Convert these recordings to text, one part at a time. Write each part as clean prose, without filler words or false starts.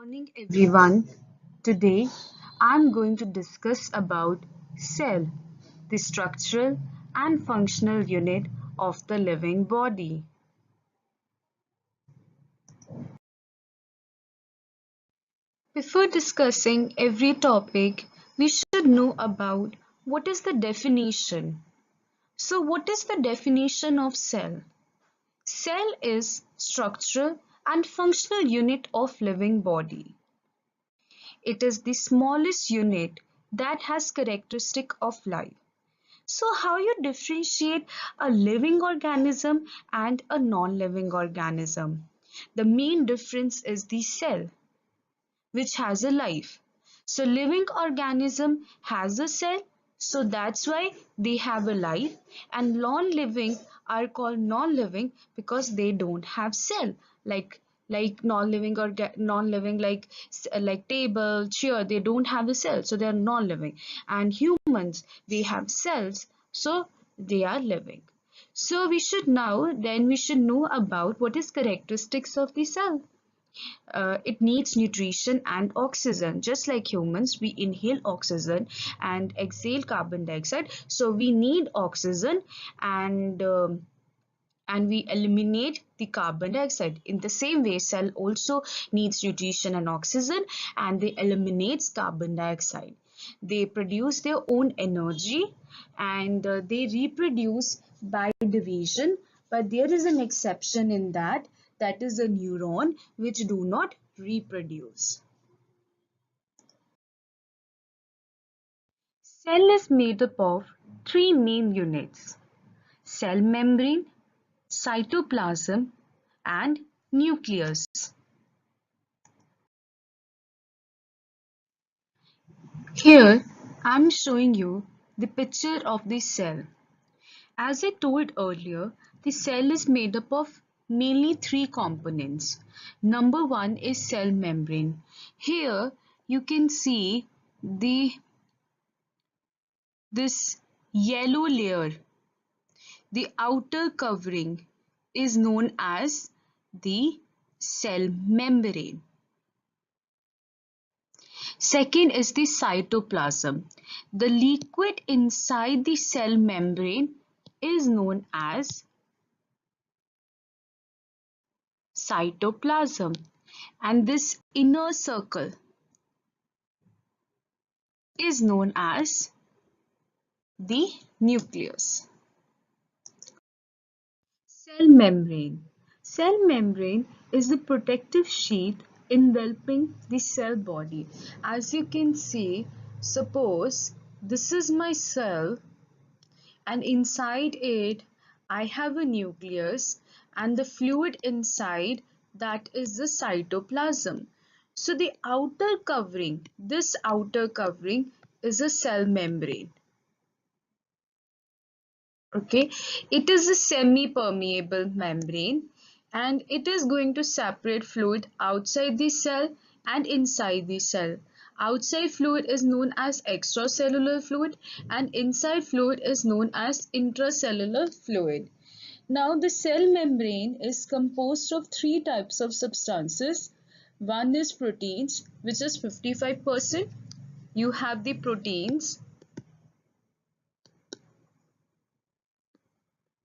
Morning everyone. Today I'm going to discuss about cell, the structural and functional unit of the living body. Before discussing every topic, we should know about what is the definition. So what is the definition of cell? Cell is structural and functional unit of living body. It is the smallest unit that has characteristic of life. So how you differentiate a living organism and a non-living organism? The main difference is the cell, which has a life. So living organism has a cell, so that's why they have a life, and non-living are called non-living because they don't have cell. Like non-living or non-living like table, chair, they don't have a cell, so they are non-living. And humans, we have cells, so they are living. So we should know about what is characteristics of the cell. It needs nutrition and oxygen. Just like humans, we inhale oxygen and exhale carbon dioxide. So we need oxygen and and we eliminate the carbon dioxide. In the same way, cell also needs nutrition and oxygen, and they eliminates carbon dioxide. They produce their own energy, and they reproduce by division, but there is an exception in that, that is a neuron, which do not reproduce. Cell is made up of three main units: cell membrane, cytoplasm, and nucleus. Here I'm showing you the picture of the cell. As I told earlier, the cell is made up of mainly three components. Number one is cell membrane. Here you can see the this yellow layer. The outer covering is known as the cell membrane. Second is the cytoplasm. The liquid inside the cell membrane is known as cytoplasm, and this inner circle is known as the nucleus. Cell membrane. Cell membrane is the protective sheath enveloping the cell body. As you can see, suppose this is my cell, and inside it I have a nucleus and the fluid inside, that is the cytoplasm. So the outer covering, this outer covering is a cell membrane. Okay, it is a semi-permeable membrane, and it is going to separate fluid outside the cell and inside the cell. Outside fluid is known as extracellular fluid, and inside fluid is known as intracellular fluid. Now the cell membrane is composed of three types of substances. One is proteins, which is 55%. You have the proteins,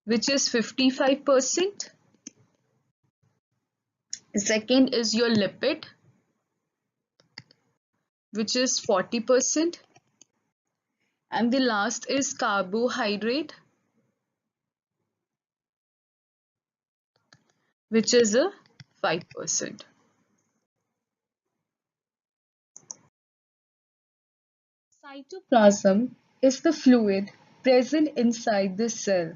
which is 55%. Second is your lipid, which is 40%. And the last is carbohydrate, which is a 5%. Cytoplasm is the fluid present inside the cell.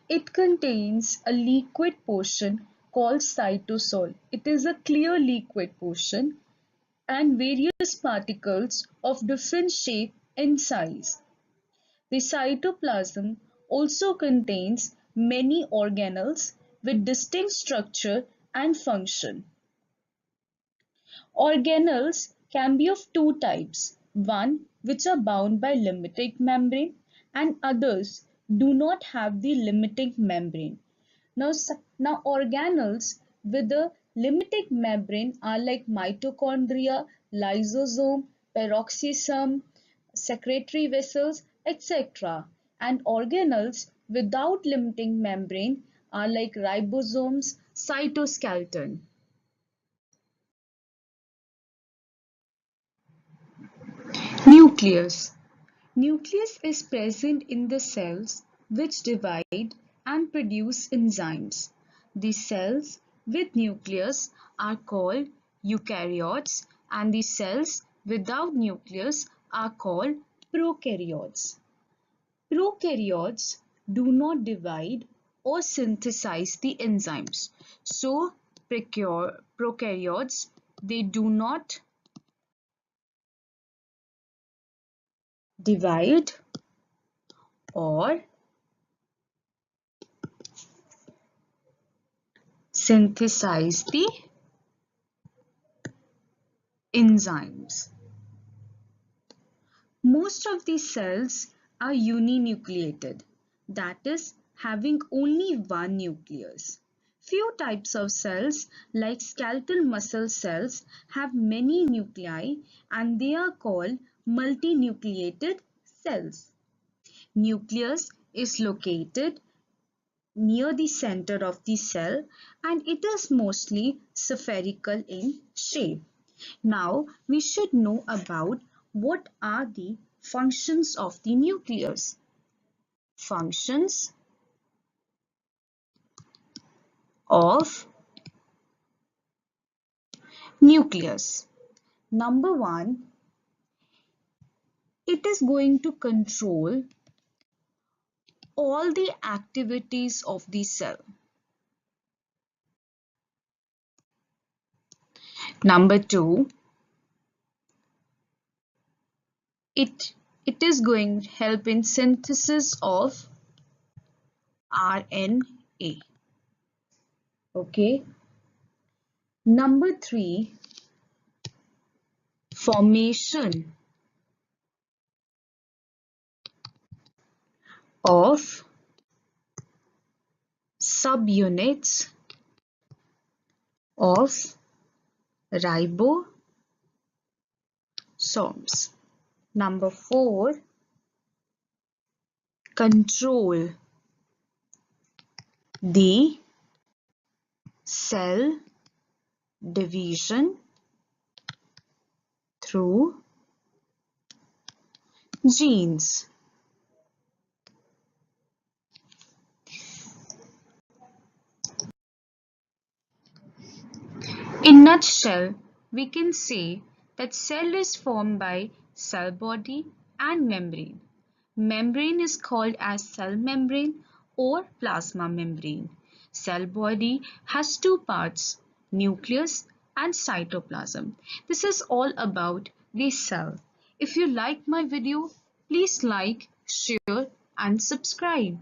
It contains a liquid portion called cytosol. It is a clear liquid portion and various particles of different shape and size. The cytoplasm also contains many organelles with distinct structure and function. Organelles can be of two types: one which are bound by limiting membrane, and others do not have the limiting membrane. Now organelles with a Limiting membrane are like mitochondria, lysosome, peroxisome, secretory vessels, etc. And organelles without limiting membrane are like ribosomes, cytoskeleton. Nucleus. Nucleus is present in the cells which divide and produce enzymes. The cells with nucleus are called eukaryotes and the cells without nucleus are called prokaryotes. Prokaryotes do not divide or synthesize the enzymes. So prokaryotes, they do not divide or synthesize the enzymes. Most of these cells are uninucleated, that is, having only one nucleus. Few types of cells, like skeletal muscle cells, have many nuclei and they are called multinucleated cells. Nucleus is located near the center of the cell and it is mostly spherical in shape. Now we should know about what are the functions of the nucleus. Functions of nucleus. Number one, it is going to control all the activities of the cell. Number two, it is going to help in synthesis of RNA. Okay. Number three, formation of subunits of ribosomes. Number four, control the cell division through genes. In nutshell, we can say that cell is formed by cell body and membrane. Membrane is called as cell membrane or plasma membrane. Cell body has two parts, nucleus and cytoplasm. This is all about the cell. If you like my video, please like, share and subscribe.